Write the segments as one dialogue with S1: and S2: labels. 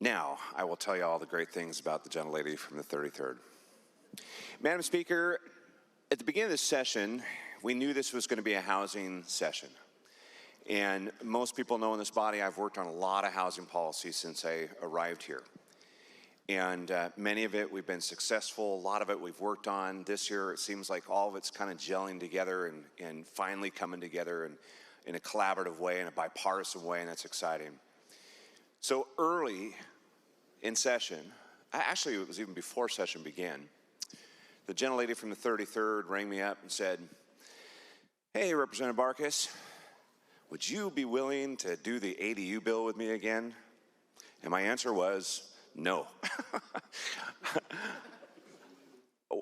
S1: Now, I will tell you all the great things about the gentlelady from the 33rd. Madam Speaker, at the beginning of this session, we knew this was going to be a housing session. And most people know in this body, I've worked on a lot of housing policy since I arrived here. And many of it we've been successful, a lot of it we've worked on. This year, it seems like all of it's kind of gelling together and finally coming together in a collaborative way, in a bipartisan way, and that's exciting. So early in session, actually it was even before session began, the gentlelady from the 33rd rang me up and said, "Hey, Representative Barkis, would you be willing to do the ADU bill with me again?" And my answer was, no.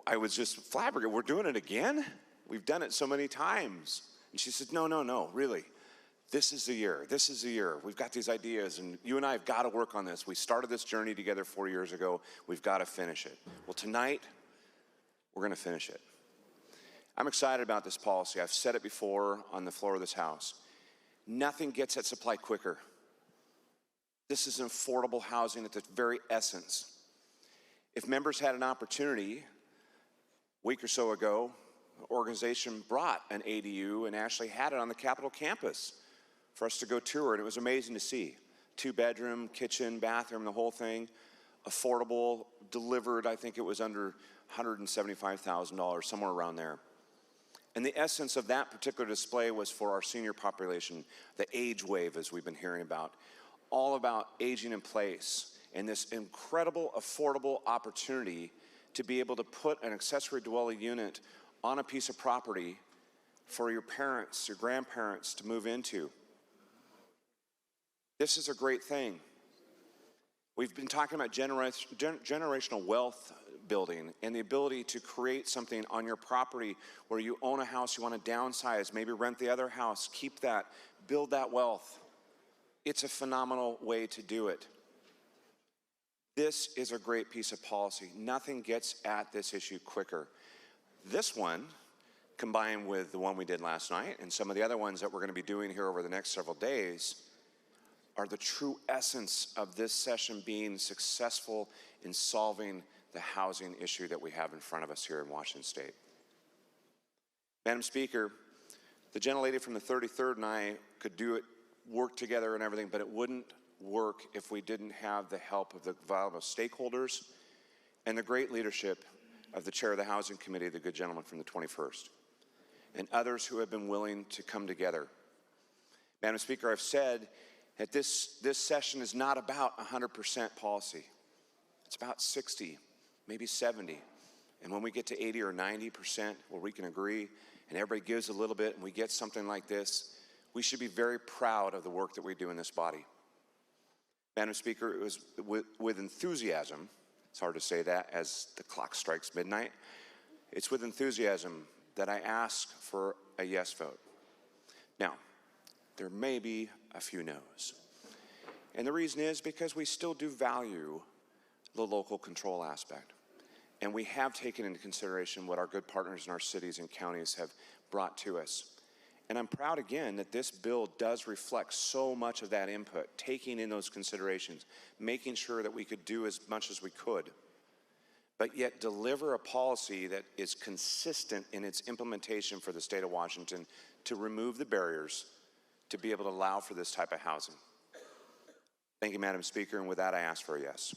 S1: I was just flabbergasted. We're doing it again? We've done it so many times. And she said, no, really. This is the year. This is the year. We've got these ideas, and you and I have got to work on this. We started this journey together 4 years ago. We've got to finish it. Well, tonight, we're going to finish it. I'm excited about this policy. I've said it before on the floor of this House. Nothing gets at supply quicker. This is affordable housing at the very essence. If members had an opportunity, a week or so ago, an organization brought an ADU and actually had it on the Capitol campus for us to go tour, and it was amazing to see. 2-bedroom, kitchen, bathroom, the whole thing, affordable, delivered, I think it was under $175,000, somewhere around there. And the essence of that particular display was for our senior population, the age wave, as we've been hearing about, all about aging in place and this incredible, affordable opportunity to be able to put an accessory dwelling unit on a piece of property for your parents, your grandparents to move into. This is a great thing. We've been talking about generational wealth building and the ability to create something on your property where you own a house, you want to downsize, maybe rent the other house, keep that, build that wealth. It's a phenomenal way to do it. This is a great piece of policy. Nothing gets at this issue quicker. This one, combined with the one we did last night and some of the other ones that we're going to be doing here over the next several days, are the true essence of this session being successful in solving the housing issue that we have in front of us here in Washington State. Madam Speaker, the gentlelady from the 33rd and I could do it, work together and everything, but it wouldn't work if we didn't have the help of the valuable stakeholders and the great leadership of the chair of the Housing Committee, the good gentleman from the 21st, and others who have been willing to come together. Madam Speaker, I've said that this session is not about 100% policy. It's about 60, maybe 70. And when we get to 80 or 90% where we can agree and everybody gives a little bit and we get something like this, we should be very proud of the work that we do in this body. Madam Speaker, it was with enthusiasm, it's hard to say that as the clock strikes midnight, it's with enthusiasm that I ask for a yes vote. Now, there may be a few no's. And the reason is because we still do value the local control aspect. And we have taken into consideration what our good partners in our cities and counties have brought to us. And I'm proud again that this bill does reflect so much of that input, taking in those considerations, making sure that we could do as much as we could, but yet deliver a policy that is consistent in its implementation for the state of Washington to remove the barriers to be able to allow for this type of housing. Thank you, Madam Speaker, and with that I ask for a yes.